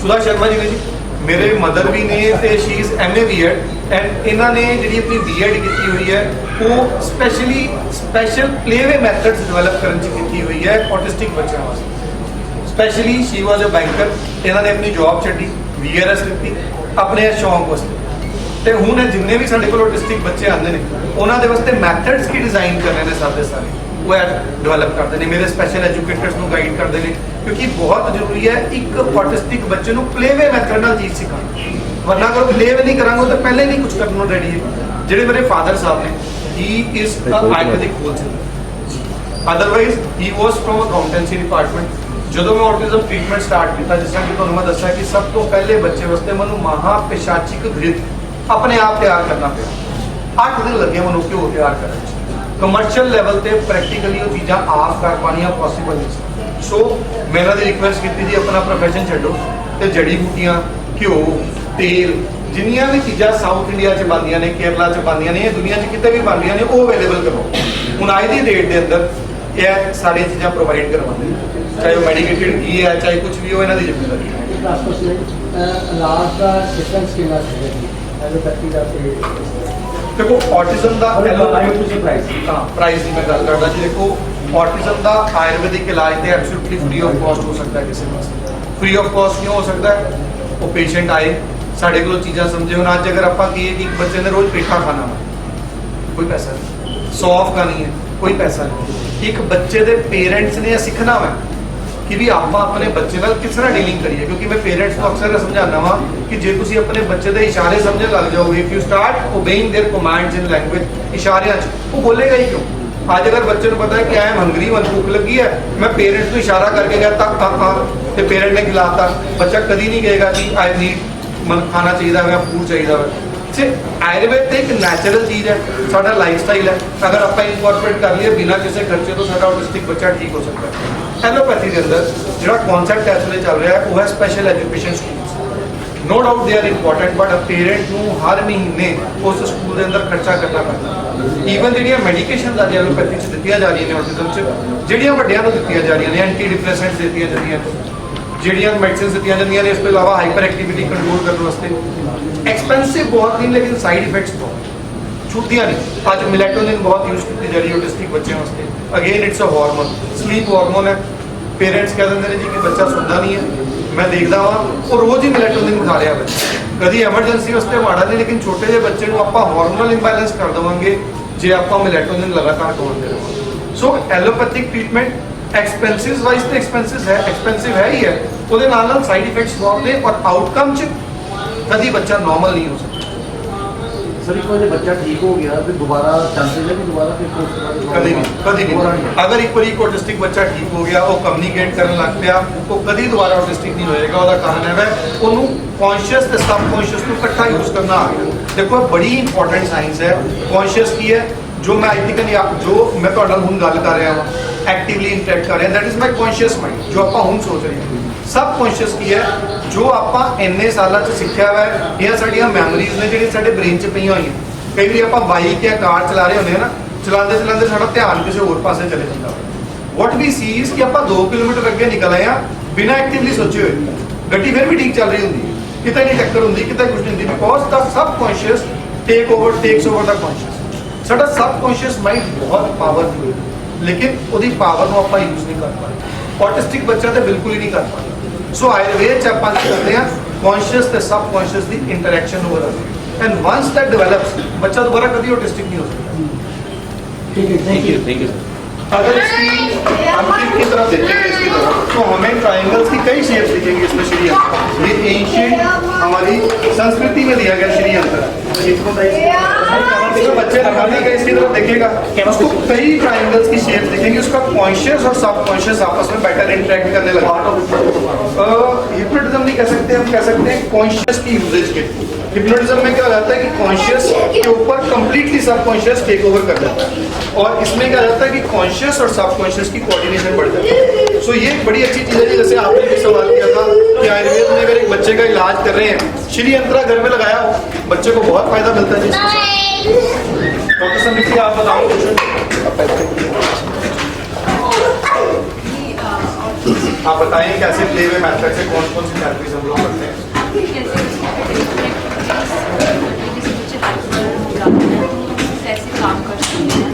सुधा शर्मा जी ने जी, मेरे मदर भी ने ते she is MA B.Ed and इन्होंने जी अपनी B.Ed की हुई है वो स्पैशल प्लेवे मैथड्स डिवेलप करने की हुई है ऑटिस्टिक बच्चों वास्ते। Specially she was a banker, इन्होंने अपनी जॉब छड्डी, VRS ली अपने शौक वास्ते। ਤੇ ਹੁਣ ਇਹ ਜਿੰਨੇ ਵੀ ਸਾਡੇ ਕੋਲ ਆਟਿਸਟਿਕ ਬੱਚੇ ਆਉਂਦੇ ਨੇ ਉਹਨਾਂ ਦੇ ਵਾਸਤੇ ਮੈਥਡਸ ਕੀ ਡਿਜ਼ਾਈਨ ਕਰਨੇ ਨੇ ਸਾਰੇ ਉਹ ਡਿਵੈਲਪ ਕਰਦੇ ਨੇ, ਮੇਰੇ ਸਪੈਸ਼ਲ ਐਜੂਕੇਟਰਸ ਨੂੰ ਗਾਈਡ ਕਰਦੇ ਨੇ, ਕਿਉਂਕਿ ਬਹੁਤ ਜ਼ਰੂਰੀ ਹੈ ਇੱਕ ਆਟਿਸਟਿਕ ਬੱਚੇ ਨੂੰ ਪਲੇਵੇ ਮੈਥਡ ਨਾਲ ਚੀਜ਼ ਸਿਖਾਉਣੀ। ਵਰਨਾ ਅਗਰ ਪਲੇਵੇ ਨਹੀਂ ਕਰਾਂਗੇ ਤਾਂ ਪਹਿਲੇ ਨਹੀਂ ਕੁਝ ਕਰਨ ਨੂੰ ਰੈਡੀ ਹੈ। ਜਿਹੜੇ ਮੇਰੇ ਫਾਦਰ ਸਾਹਿਬ ਨੇ, he is a Ayurvedic wholesaler, otherwise he was from accountancy department. ਜਦੋਂ ਮੈਂ ਆਟਿਜ਼ਮ ਟ੍ਰੀਟਮੈਂਟ ਸਟਾਰਟ ਕੀਤਾ, ਜਿਸ ਤਰ੍ਹਾਂ ਕਿ ਤੁਹਾਨੂੰ ਮੈਂ ਦੱਸਿਆ ਕਿ ਸਭ ਤੋਂ ਪਹਿਲੇ ਬੱਚੇ ਵਾਸਤੇ ਮੈਨੂੰ ਮਹਾ ਪਿਸ਼ਾਚਿਕ ਘ੍ਰਿਤ ਆਪਣੇ ਆਪ ਤਿਆਰ ਕਰਨਾ ਪਿਆ। 8 ਦਿਨ ਲੱਗੇ ਮੈਨੂੰ ਘਿਓ ਤਿਆਰ ਕਰਨ 'ਚ। ਕਮਰਸ਼ੀਅਲ ਲੈਵਲ ਤੇ ਪ੍ਰੈਕਟੀਕਲੀ ਉਹ ਚੀਜ਼ਾਂ ਆਪ ਕਰ ਪਾਉਣੀਆਂ ਪੋਸੀਬਲ ਨਹੀਂ ਸੀ। ਸੋ ਮੈਂ ਇਹਨਾਂ ਦੀ ਰਿਕੁਐਸਟ ਕੀਤੀ ਜੀ ਆਪਣਾ ਪ੍ਰੋਫੈਸ਼ਨ ਛੱਡੋ ਤੇ ਜੜੀ ਬੂਟੀਆਂ, ਘਿਓ, ਤੇਲ, ਜਿੰਨੀਆਂ ਵੀ ਚੀਜ਼ਾਂ ਸਾਊਥ ਇੰਡੀਆ 'ਚ ਬਣਦੀਆਂ ਨੇ, ਕੇਰਲਾ 'ਚ ਬਣਦੀਆਂ ਨੇ, ਦੁਨੀਆ 'ਚ ਕਿਤੇ ਵੀ ਬਣਦੀਆਂ ਨੇ, ਉਹ ਅਵੇਲੇਬਲ ਕਰੋ। ਹੁਣ ਅੱਜ ਦੀ ਡੇਟ ਦੇ ਅੰਦਰ ਇਹ ਸਾਰੀਆਂ ਚੀਜ਼ਾਂ ਪ੍ਰੋਵਾਈਡ ਕਰਵਾਉਂਦੇ ਨੇ, ਚਾਹੇ ਉਹ ਮੈਡੀਕੇਟਡ ਕੀ ਹੈ, ਚਾਹੇ ਕੁਝ ਵੀ ਹੋ, ਇਹਨਾਂ ਦੀ ਜ਼ਿੰਮੇਵਾਰੀ ਹੈ। ਇਲਾਜ ਦਾ ਡਿਫਰੈਂਸ ਕਿੰਨਾ ਹੈ ਐਲੋਪੈਥੀ ਦਾ ਤੇ ਦੇਖੋ ਆਟਿਜ਼ਮ ਦਾ ਪ੍ਰਾਈਸ ਦੀ ਮੈਂ ਗੱਲ ਕਰਦਾ ਜੀ। ਦੇਖੋ ਆਟਿਜ਼ਮ ਦਾ ਆਯੁਰਵੈਦਿਕ ਇਲਾਜ ਤੇ ਐਬਸੋਲੂਟਲੀ ਫ੍ਰੀ ਆਫ ਕਾਸਟ ਹੋ ਸਕਦਾ ਹੈ ਕਿਸੇ ਵਾਸਤੇ। ਫ੍ਰੀ ਆਫ ਕਾਸਟ ਕਿਉਂ ਹੋ ਸਕਦਾ ਹੈ? ਉਹ ਪੇਸ਼ੈਂਟ ਆਏ, ਸਾਡੇ ਕੋਲ ਚੀਜ਼ਾਂ ਸਮਝੇ। ਹੁਣ ਅੱਜ ਅਗਰ ਆਪਾਂ ਕਹੀਏ ਕਿ ਇੱਕ ਬੱਚੇ ਨੇ ਰੋਜ਼ ਪੇਠਾ ਖਾਣਾ ਵਾ, ਕੋਈ ਪੈਸਾ ਨਹੀਂ। ਸੌਂਫ ਖਾਣੀ ਹੈ, ਕੋਈ ਪੈਸਾ ਨਹੀਂ। ਇੱਕ ਬੱਚੇ ਦੇ ਪੇਰੈਂਟਸ ਨੇ ਇਹ ਸਿੱਖਣਾ ਵਾ ਕਿ ਵੀ ਆਪਾਂ ਆਪਣੇ ਬੱਚੇ ਨਾਲ ਕਿਸ ਤਰ੍ਹਾਂ ਡੀਲਿੰਗ ਕਰੀਏ, ਕਿਉਂਕਿ ਮੈਂ ਪੇਰੈਂਟਸ ਨੂੰ ਅਕਸਰ ਸਮਝਾਉਂਦਾ ਵਾਂ ਕਿ ਜੇ ਤੁਸੀਂ ਆਪਣੇ ਬੱਚੇ ਦੇ ਇਸ਼ਾਰੇ ਸਮਝਣ ਲੱਗ ਜਾਓਗੇ, if you start obeying their commands in language, ਇਸ਼ਾਰਿਆਂ 'ਚ, ਉਹ ਬੋਲੇਗਾ ਹੀ ਕਿਉਂ? ਅੱਜ ਅਗਰ ਬੱਚੇ ਨੂੰ ਪਤਾ ਹੈ ਕਿ ਆਈ ਐਮ ਹੰਗਰੀ, ਮੈਨੂੰ ਭੁੱਖ ਲੱਗੀ ਹੈ, ਮੈਂ ਪੇਰੈਂਟਸ ਨੂੰ ਇਸ਼ਾਰਾ ਕਰਕੇ ਗਿਆ ਤਾਂ ਤੇ ਪੇਰੈਂਟ ਨੇ ਖਿਲਾਤਾ, ਬੱਚਾ ਕਦੀ ਨਹੀਂ ਕਹੇਗਾ ਕਿ ਆਈ ਨੀਡ ਮਨ ਖਾਣਾ ਚਾਹੀਦਾ ਹੈ, ਫੂਡ ਚਾਹੀਦਾ ਹੈ। ਸੇ ਆਯੁਰਵੇਦ ਤੇ ਇੱਕ ਨੈਚੁਰਲ ਚੀਜ਼ ਹੈ, ਸਾਡਾ ਲਾਈਫ ਸਟਾਈਲ ਹੈ। ਅਗਰ ਆਪਾਂ ਇਨਕੋਰਪੋਰੇਟ ਕਰ ਲਈਏ ਬਿਨਾਂ ਕਿਸੇ ਖਰਚੇ ਤੋਂ, ਸਾਡਾ ਆਟਿਸਟਿਕ ਬੱਚਾ ਠੀਕ ਹੋ ਸਕਦਾ ਹੈ। ਐਲੋਪੈਥੀ ਦੇ ਅੰਦਰ ਜਿਹੜਾ ਕਨਸੈਪਟ ਇਸ ਵੇਲੇ ਚੱਲ ਰਿਹਾ ਹੈ ਉਹ ਹੈ special education schools. No doubt they are important, but parent ਨੂੰ ਹਰ ਮਹੀਨੇ ਉਸ ਸਕੂਲ ਦੇ ਅੰਦਰ ਖਰਚਾ ਕਰਨਾ ਪੈਂਦਾ। ਈਵਨ ਜਿਹੜੀਆਂ ਮੈਡੀਕੇਸ਼ਨ ਦਾ ਐਲੋਪੈਥੀ 'ਚ ਦਿੱਤੀਆਂ ਜਾ ਰਹੀਆਂ ਨੇ ਆਟਿਜ਼ਮ 'ਚ, ਜਿਹੜੀਆਂ ਵੱਡਿਆਂ ਨੂੰ ਦਿੱਤੀਆਂ ਜਾ ਰਹੀਆਂ ਨੇ, ਐਂਟੀ ਡਿਪਰੈਸੈਂਟਸ ਦਿੱਤੀਆਂ ਜਾਂਦੀਆਂ ਨੇ, ਜਿਹੜੀਆਂ ਮੈਡੀਸਿਨਸ ਦਿੱਤੀਆਂ ਜਾਂਦੀਆਂ ਨੇ, ਇਸ ਤੋਂ ਇਲਾਵਾ ਹਾਈਪਰ ਐਕਟੀਵਿਟੀ ਕੰਟਰੋਲ ਕਰਨ ਵਾਸਤੇ, ਐਕਸਪੈਂਸਿਵ ਬਹੁਤ ਨਹੀਂ ਲੇਕਿਨ ਸਾਈਡ ਇਫੈਕਟਸ ਬਹੁਤ ਛੁੱਟੀਆਂ ਨਹੀਂ। ਅੱਜ ਮਿਲੈਟੋਨਿਨ ਬਹੁਤ ਯੂਜ਼ ਕੀਤੀ ਜਾ ਰਹੀ ਹੈ ਆਟਿਸਟਿਕ ਬੱਚਿਆਂ ਵਾਸਤੇ। Again it's a hormone, sleep hormone ਹੈ। ਪੇਰੈਂਟਸ ਕਹਿ ਦਿੰਦੇ ਨੇ ਜੀ ਕਿ ਬੱਚਾ ਸੌਂਦਾ ਨਹੀਂ ਹੈ, ਮੈਂ ਦੇਖਦਾ ਵਾਂ ਉਹ ਰੋਜ਼ ਹੀ ਮਿਲੈਟੋਨਿਨ ਖਾ ਰਿਹਾ ਬੱਚਾ। ਕਦੀ ਐਮਰਜੈਂਸੀ ਵਾਸਤੇ ਮਾੜਾ ਨਹੀਂ, ਲੇਕਿਨ ਛੋਟੇ ਜਿਹੇ ਬੱਚੇ ਨੂੰ ਆਪਾਂ ਹਾਰਮੋਨਲ ਇੰਬੈਲੈਂਸ ਕਰ ਦੇਵਾਂਗੇ ਜੇ ਆਪਾਂ ਮਿਲੈਟੋਨਿਨ ਲਗਾਤਾਰ ਖਵਾਉਂਦੇ ਰਹਾਂਗੇ। ਸੋ ਐਲੋਪੈਥਿਕ ਟ੍ਰੀਟਮੈਂਟ ਐਕਸਪੈਂਸਿਵ ਵਾਈਜ਼ ਤੇ ਐਕਸਪੈਂਸਿਵ ਹੈ ਹੀ ਹੈ, ਉਹਦੇ ਨਾਲ ਸਾਈਡ ਇਫੈਕਟਸ ਬਹੁਤ ਨੇ, ਔਰ ਆਊਟਕਮ 'ਚ ਕਦੀ ਬੱਚਾ ਨਾਰਮਲ ਨਹੀਂ ਹੋ ਸਕਦਾ। ਸਰ ਇੱਕ ਵਾਰ ਬੱਚਾ ਠੀਕ ਹੋ ਗਿਆ ਫਿਰ ਦੁਬਾਰਾ ਚਾਂਸਸ ਹੈ ਕਿ ਦੁਬਾਰਾ ਫਿਰ ਕਦੀ ਨਹੀਂ। ਅਗਰ ਇੱਕ ਵਾਰੀ ਆਟਿਸਟਿਕ ਬੱਚਾ ਠੀਕ ਹੋ ਗਿਆ, ਉਹ ਕਮਿਊਨੀਕੇਟ ਕਰਨ ਲੱਗ ਪਿਆ, ਉਹ ਕਦੀ ਦੁਬਾਰਾ ਆਟਿਸਟਿਕ ਨਹੀਂ ਹੋਏਗਾ। ਉਹਦਾ ਕਾਰਨ ਹੈ ਉਹਨੂੰ ਕੌਨਸ਼ੀਅਸ ਤੇ ਸਬਕੌਨਸ਼ੀਅਸ ਨੂੰ ਇਕੱਠਾ ਯੂਜ਼ ਕਰਨਾ ਆ ਗਿਆ। ਦੇਖੋ ਬੜੀ ਇੰਪੋਰਟੈਂਟ ਸਾਇੰਸ ਹੈ। ਕੌਨਸ਼ੀਅਸ ਕੀ ਹੈ? ਜੋ ਮੈਂ ਜੋ ਮੈਂ ਤੁਹਾਡੇ ਨਾਲ ਹੁਣ ਗੱਲ ਕਰ ਰਿਹਾ ਹਾਂ, ਐਕਟਿਵਲੀ ਇੰਟਰੈਕਟ ਕਰ ਰਿਹਾ, that is my conscious mind, ਜੋ ਆਪਾਂ ਹੁਣ ਸੋਚ ਰਹੇ ਹਾਂ। ਸਬਕੌਨਸ਼ੀਅਸ ਕੀ ਹੈ? ਜੋ ਆਪਾਂ ਇੰਨੇ ਸਾਲਾਂ 'ਚ ਸਿੱਖਿਆ ਹੋਇਆ ਹੈ, ਇਹ ਸਾਡੀਆਂ ਮੈਮਰੀਜ਼ ਨੇ ਜਿਹੜੀਆਂ ਸਾਡੇ ਬ੍ਰੇਨ 'ਚ ਪਈਆਂ ਹੋਈਆਂ। ਕਈ ਵਾਰੀ ਆਪਾਂ ਬਾਈਕ ਜਾਂ ਕਾਰ ਚਲਾ ਰਹੇ ਹੁੰਦੇ ਹਾਂ ਨਾ, ਚਲਾਉਂਦੇ ਸਾਡਾ ਧਿਆਨ ਕਿਸੇ ਹੋਰ ਪਾਸੇ ਚਲੇ ਜਾਂਦਾ। ਵਾਟ ਵੀ ਸੀ ਇਸ ਕਿ ਆਪਾਂ 2 ਕਿਲੋਮੀਟਰ ਅੱਗੇ ਨਿਕਲ ਆਏ ਆ ਬਿਨਾਂ ਐਕਟਿਵਲੀ ਸੋਚੇ ਹੋਏ, ਗੱਡੀ ਫਿਰ ਵੀ ਠੀਕ ਚੱਲ ਰਹੀ ਹੁੰਦੀ ਹੈ, ਕਿਤੇ ਨਹੀਂ ਟੱਕਰ ਹੁੰਦੀ, ਕਿਤੇ ਕੁਝ ਨਹੀਂ ਹੁੰਦੀ, because the subconscious takes over the conscious. ਸਾਡਾ ਸਬਕੌਨਸ਼ੀਅਸ ਮਾਈਂਡ ਬਹੁਤ ਪਾਵਰਫੁਲ ਹੈ, ਲੇਕਿਨ ਉਹਦੀ ਪਾਵਰ ਨੂੰ ਆਪਾਂ ਯੂਜ਼ ਨਹੀਂ ਕਰ ਪਾਉਂਦੇ। ਆਟਿਸਟਿਕ ਬੱਚਾ ਤਾਂ ਬਿਲਕੁਲ ਹੀ ਨਹੀਂ ਕਰ ਪਾਉਂਦਾ। ਸੋ ਆਯੁਰਵੇਦ 'ਚ ਆਪਾਂ ਕੀ ਕਰਦੇ ਹਾਂ, ਕੌਨਸ਼ੀਅਸ ਤੇ ਸਬਕੌਨਸ਼ੀਅਸ ਦੀ ਇੰਟਰੈਕਸ਼ਨ ਹੋ ਰਹੀ ਹੈ, ਐਂਡ ਵਾਂਸ ਦੈਟ ਡਿਵੈਲਪਸ, ਬੱਚਾ ਦੁਬਾਰਾ ਕਦੀ ਆਟਿਸਟਿਕ नहीं हो सकता। ठीक है, थैंक यू। अगर इसकी हम की तरफ देखेंगे इसकी तरफ, तो हमें ट्रायंगल्स की कई शेप्स दिखेंगे इसमें। श्री यंत्र ये एंशिएंट हमारी संस्कृति में दिया गया श्री यंत्र। इसको बच्चे लगाने का इसकी तरफ देखेगा, उसको कई ट्रायंगल्स की शेप्स दिखेंगी, उसका कॉन्शियस और सबकॉन्शियस आपस में बेटर इंटरेक्ट करने लगा। हिप्नोटिज्म नहीं कह सकते, हम कह सकते हैं कॉन्शियस की यूजेज के। हिप्नोटिज्म में क्या हो जाता है कि कॉन्शियस के ऊपर कंप्लीटली सबकॉन्शियस टेक ओवर कर जाता है, और इसमें क्या होता है कि कॉन्शियस और सबकॉन्शियस की कोऑर्डिनेशन बढ़ जाती है। सो ये एक बड़ी अच्छी चीज़ है। जैसे आपने भी सवाल किया था कि आयुर्वेद में अगर एक बच्चे का इलाज कर रहे हैं, श्री यंत्र घर में लगाया हो, बच्चे को बहुत फायदा मिलता है। डॉक्टर समिति आप बताओ आप बताइए कैसे प्ले वे मेथड से कौन कौन सी थेरेपीज हम लोग करते हैं। ऐसे काम कर सकते हैं,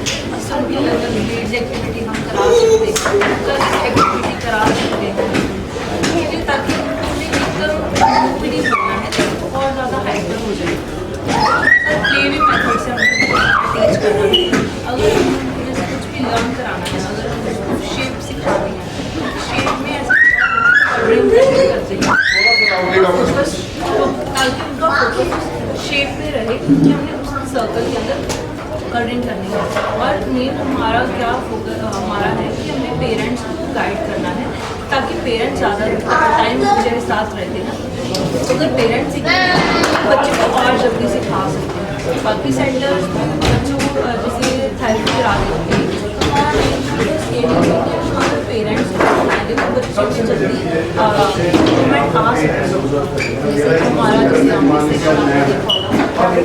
उनकी अलग अलग एक्टिविटी हम करा सकते हैं, एक्टिविटी करा सकते हैं, ताकि उन्हें एक भी नहीं होना है और ज़्यादा हाइपर हो जाए। कि हमने उस सर्कल के अंदर कटिंग करनी है। और मेन हमारा क्या फोकस हमारा है कि हमें पेरेंट्स को गाइड करना है, ताकि पेरेंट्स ज़्यादा टाइम बच्चे के साथ रहते ना, तो अगर पेरेंट्स सीखेंगे बच्चे को और जल्दी सिखा सकते हैं। बाकी सेंटर्स बच्चों को जैसे थेरेपी करा देते हैं, तो हमारा ये नहीं है कि हमारे पेरेंट्स को सिखाएंगे तो बच्चे में जल्दी इम्प्रूवमेंट आ सकते हैं। जैसे हमारा जैसे हमने देखा होगा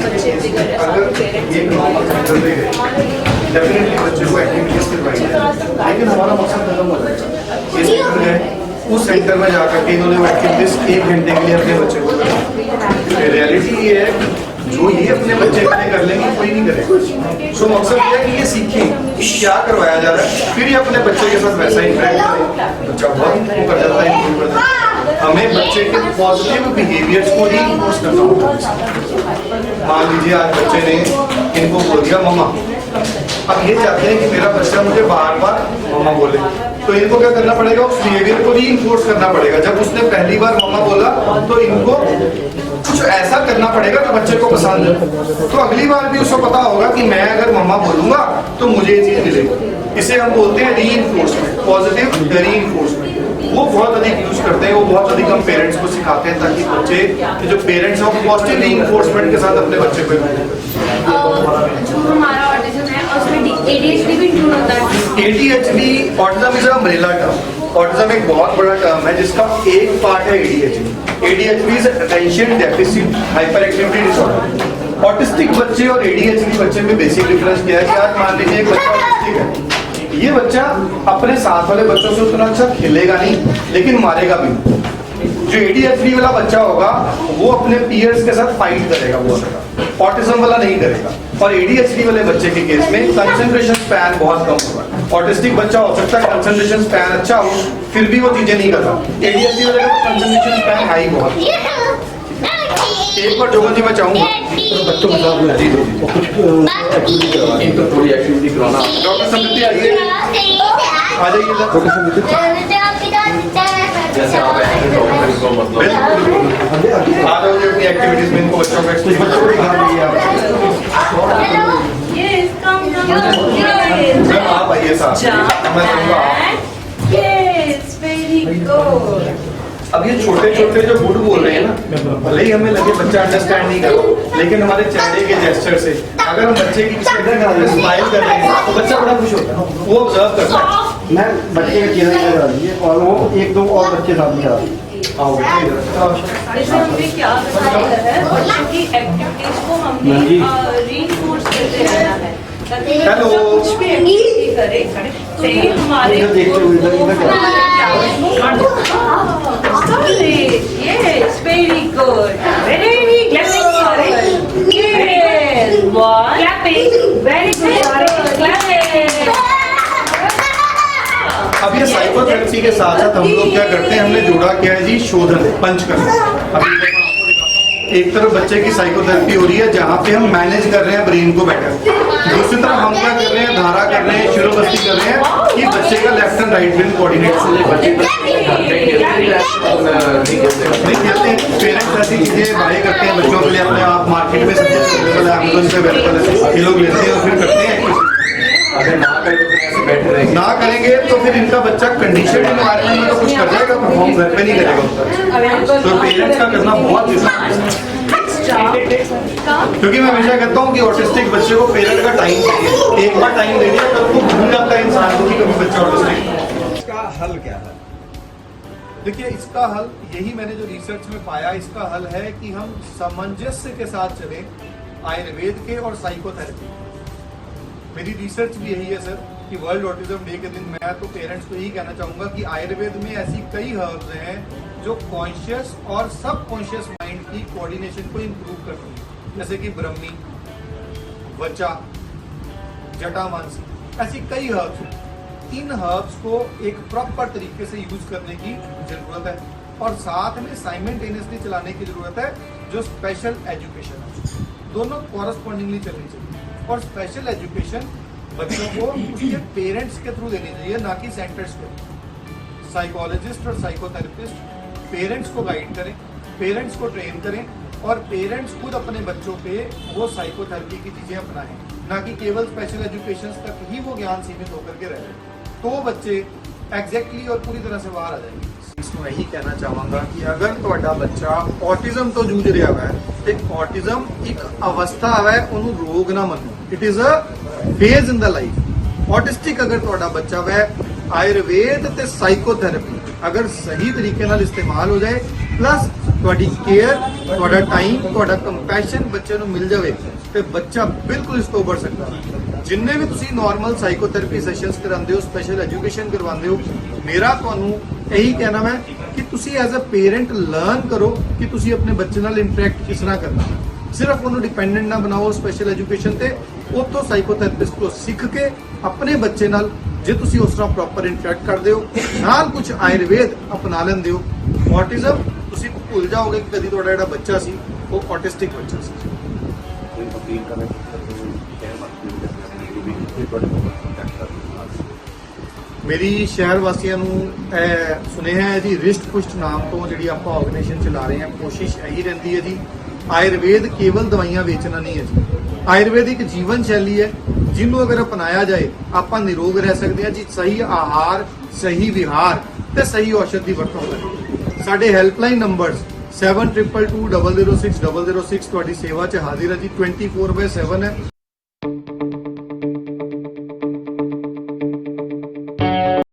बच्चे बिगड़ रहे सारे पेरेंट्स डेफिनेटली बच्चे को एक्टिविटीज करवाई है, लेकिन हमारा मकसद खत्म हो जाए। उस सेंटर में जाकर के इन्होंने एक्टिविटीज 1 घंटे के लिए अपने बच्चे को, रियलिटी ये है कि जो ये अपने बच्चे के लिए कर लेंगे कोई नहीं करेगा। सो मकसद ये है कि ये सीखें कि क्या करवाया जा रहा है, फिर ये अपने बच्चे के साथ वैसा इंटरेक्ट करें। बच्चा बहुत इम्प्रूव कर जाता है, इम्प्रूव कर जाता है। हमें बच्चे के पॉजिटिव बिहेवियर्स को ही इन्फोर्स करना होता है। मान लीजिए आज बच्चे ने इनको बोल दिया मम्मा, अब ये चाहते हैं कि मेरा बच्चा मुझे बार बार मम्मा बोले, तो इनको क्या करना पड़ेगा, उस बिहेवियर को री इन्फोर्स करना पड़ेगा। जब उसने पहली बार मम्मा बोला तो इनको कुछ ऐसा करना पड़ेगा जो बच्चे को पसंद है, तो अगली बार भी उसको पता होगा कि मैं अगर मम्मा बोलूंगा तो मुझे ये चीज मिलेगी। इसे हम बोलते हैं री इन्फोर्समेंट, पॉजिटिव री इन्फोर्समेंट। वो बहुत अधिक यूज करते हैं, वो बहुत अधिक हम पेरेंट्स को सिखाते हैं, ताकि बच्चे के जो पेरेंट्स हैं वो पॉजिटिव री इन्फोर्समेंट के साथ अपने बच्चे को जो हमारा ऑटिज्म है उसमें ADHD भी इंक्लूड होता है। ADHD autism is umbrella term. Autism एक बहुत बड़ा टर्म है जिसका एक पार्ट है ADHD। ADHD is attention deficit hyper activity disorder. Autistic बच्चे और ADHD बच्चे में बेसिक डिफरेंस क्या है कि आज मान लीजिए एक बच्चा ऑटिस्टिक है, ये बच्चा अपने साथ वाले बच्चों से उतना अच्छा खेलेगा नहीं, लेकिन मारेगा भी। जो ADHD वाला बच्चा होगा वो अपने पीयर्स के साथ फाइट करेगा बहुत ज्यादा, ऑटिज्म वाला नहीं करेगा। और ADHD वाले बच्चे के केस में कंसंट्रेशन स्पैन बहुत कम होगा। ऑटिस्टिक बच्चा हो सकता है कंसंट्रेशन स्पैन अच्छा हो, फिर भी वो चीजें नहीं करता। ADHD वाले का कंसंट्रेशन स्पैन हाई बहुत। एक बार जोगन जी मैं चाहूंगा बच्चों के साथ में कुछ एक्टिविटी करवानी, इनको थोड़ी एक्टिविटी कराना। डॉक्टर समृद्धि आइए, आ जाइए इधर। डॉक्टर समृद्धि जैसे आप इनको मतलब आ जाओ जी अपनी एक्टिविटीज में इनको बच्चों को दिखा दीजिए आप। मैम आप आइए साथ, मैं दूंगा आप। अब ये छोटे छोटे जो गुड बोल रहे हैं ना, भले ही हमें लगे बच्चा अंडरस्टैंड नहीं कर रहा, लेकिन हमारे चेहरे के जेस्चर से अगर हम बच्चे की स्माइल कर रहे हैं तो बच्चा बड़ा खुश होता है, वो ऑब्जर्व करता है। मैं बच्चे का चेहरा करा दीजिए और वो 1-2 और बच्चे साथ में करा दीजिए। जैसे हमने क्या बताया है, बच्चों की एक्टिविटीज को हमने रीइंफोर्स करते रहना है, ताकि हेलो। बच्चा कुछ भी एक्टिविटी करे से हमारे इधर देखते हुए Yes, very good. Very good. Yes, one. Clapping. Very good. Clapping. अब ये साइकोथेरेपी के साथ साथ हम लोग क्या करते हैं, हमने जोड़ा क्या है जी, शोधन, पंच करना। अभी देखो एक तरफ बच्चे की साइकोथेरेपी हो रही है जहाँ पे हम मैनेज कर रहे हैं ब्रेन को बेटर, दूसरी तरफ हम क्या कर रहे हैं, धारा कर रहे हैं, शिरोबस्ती कर रहे हैं कि बच्चे का left and right brain coordinate नहीं कहते हैं। पेरेंट्स ऐसी चीजें बाय करते हैं बच्चों के लिए, अपने आप मार्केट में सब्जेक्ट अवेलेबल है, अमेज़न पे अवेलेबल है, ये लोग लेते हैं और फिर करते हैं। अगर ना करें तो ऐसे बैठे रहेंगे, ना करेंगे तो फिर इनका बच्चा कंडीशन एनवायरनमेंट में तो कुछ कर जाएगा, परफॉर्म घर पे नहीं करेगा। तो पेरेंट्स का करना बहुत जरूरी है, क्योंकि मैं हमेशा कहता हूँ कि ऑटिस्टिक बच्चे को पेरेंट का टाइम चाहिए। एक बार टाइम दे दिया तो वो भूल जाता है इंसान को कि कभी बच्चा ऑटिस्टिक। इसका हल क्या है? देखिए इसका हल यही मैंने जो रिसर्च में पाया, इसका हल है कि हम सामंजस्य के साथ चलें आयुर्वेद के और साइकोथेरेपी। मेरी रिसर्च भी यही है सर कि वर्ल्ड ऑटिज्म डे के दिन मैं तो पेरेंट्स को यही कहना चाहूंगा कि आयुर्वेद में ऐसी कई हर्ब्स हैं जो कॉन्शियस और सब कॉन्शियस माइंड की कोऑर्डिनेशन को इंप्रूव करती है, जैसे कि ब्रह्मी, वचा, जटामांसी, ऐसी कई हर्ब्स हैं। इन हर्ब्स को एक प्रॉपर तरीके से यूज करने की जरूरत है और साथ में साइमल्टेनियसली चलाने की जरूरत है। जो स्पेशल एजुकेशन है दोनों कॉरस्पॉन्डिंगली चलनी चाहिए, और स्पेशल एजुकेशन बच्चों को उसके पेरेंट्स के थ्रू देनी चाहिए, ना कि सेंटर्स के। साइकोलॉजिस्ट और साइकोथेरेपिस्ट पेरेंट्स को गाइड करें, पेरेंट्स को ट्रेन करें और पेरेंट्स खुद अपने बच्चों पे वो साइकोथेरेपी की चीजें अपनाएं, ना कि केवल स्पेशल एजुकेशन तक ही वो ज्ञान सीमित होकर के रह जाए, तो बच्चे एग्जैक्टली और पूरी तरह से बाहर आ जाएंगे। इसमें यही कहना चाहूँगा कि अगर ਤੁਹਾਡਾ ਬੱਚਾ ऑटिज्म तो जूझ ਰਿਹਾ है ਤੇ ऑटिज्म एक अवस्था है, ਉਹਨੂੰ ਰੋਗ ਨਾ ਮੰਨੋ। It is a phase in the life. Autistic अगर ਤੁਹਾਡਾ ਬੱਚਾ है, आयुर्वेद ਤੇ साइकोथेरेपी अगर सही तरीके ਨਾਲ इस्तेमाल हो जाए, प्लस ਤੁਹਾਡੀ केयर, ਤੁਹਾਡਾ टाइम, ਤੁਹਾਡਾ कंपैशन ਬੱਚੇ ਨੂੰ ਮਿਲ ਜਾਵੇ ਤੇ ਬੱਚਾ ਬਿਲਕੁਲ ਇਸ ਤੋਂ ਉੱਭਰ ਸਕਦਾ ਹੈ। ਜਿੰਨੇ ਵੀ ਤੁਸੀਂ ਨਾਰਮਲ ਸਾਈਕੋਥੈਰੇਪੀ ਸੈਸ਼ਨਸ ਕਰਾਉਂਦੇ ਹੋ, ਸਪੈਸ਼ਲ ਐਜੂਕੇਸ਼ਨ ਕਰਵਾਉਂਦੇ ਹੋ, ਮੇਰਾ ਤੁਹਾਨੂੰ ਇਹੀ ਕਹਿਣਾ ਹੈ ਕਿ ਤੁਸੀਂ ਐਜ਼ ਅ ਪੇਰੈਂਟ ਲਰਨ ਕਰੋ ਕਿ ਤੁਸੀਂ ਆਪਣੇ ਬੱਚੇ ਨਾਲ ਇੰਟਰੈਕਟ ਕਿਸ ਤਰ੍ਹਾਂ ਕਰਨਾ। ਸਿਰਫ ਉਹਨੂੰ ਡਿਪੈਂਡੈਂਟ ਨਾ ਬਣਾਓ ਸਪੈਸ਼ਲ ਐਜੂਕੇਸ਼ਨ ਤੇ, ਉੱਥੋਂ ਸਾਈਕੋਥੈਰੇਪਿਸਟ ਤੋਂ ਸਿੱਖ ਕੇ ਆਪਣੇ ਬੱਚੇ ਨਾਲ ਜੇ ਤੁਸੀਂ ਉਸ ਤਰ੍ਹਾਂ ਪ੍ਰੋਪਰ ਇੰਟਰੈਕਟ ਕਰਦੇ ਹੋ, ਨਾਲ ਕੁਝ ਆਯੁਰਵੇਦ ਅਪਣਾ ਲੈਂਦੇ ਹੋ, ਔਟਿਜ਼ਮ ਤੁਸੀਂ ਭੁੱਲ ਜਾਓਗੇ ਕਿ ਕਦੀ ਤੁਹਾਡਾ ਜਿਹੜਾ ਬੱਚਾ ਸੀ ਉਹ ਔਟਿਸਟਿਕ ਬੱਚਾ ਸੀ। ਮੇਰੀ ਸ਼ਹਿਰ ਵਾਸੀਆਂ ਨੂੰ ਇਹ ਸੁਨੇਹਾ ਹੈ ਜੀ, ਰਿਸ਼ਟ ਪੁਸ਼ਟ ਨਾਮ ਤੋਂ ਜਿਹੜੀ ਆਪਾਂ ਆਰਗੇਨਾਈਜੇਸ਼ਨ ਚਲਾ ਰਹੇ ਹਾਂ, ਕੋਸ਼ਿਸ਼ ਇਹੀ ਰਹਿੰਦੀ ਹੈ ਜੀ, ਆਯੁਰਵੇਦ ਕੇਵਲ ਦਵਾਈਆਂ ਵੇਚਣਾ ਨਹੀਂ ਹੈ ਜੀ। ਆਯੁਰਵੇਦ ਇੱਕ ਜੀਵਨ ਸ਼ੈਲੀ ਹੈ, ਜਿਹਨੂੰ ਅਗਰ ਅਪਣਾਇਆ ਜਾਏ ਆਪਾਂ ਨਿਰੋਗ ਰਹਿ ਸਕਦੇ ਹਾਂ ਜੀ। ਸਹੀ ਆਹਾਰ, ਸਹੀ ਵਿਹਾਰ ਤੇ ਸਹੀ ਔਸ਼ਧ ਦੀ ਵਰਤੋਂ ਕਰੀਏ। ਸਾਡੇ ਹੈਲਪਲਾਈਨ ਨੰਬਰਸ 7222 006 006 ਤੁਹਾਡੀ ਸੇਵਾ 'ਚ ਹਾਜ਼ਰ ਹੈ ਜੀ, 24/7 ਹੈ।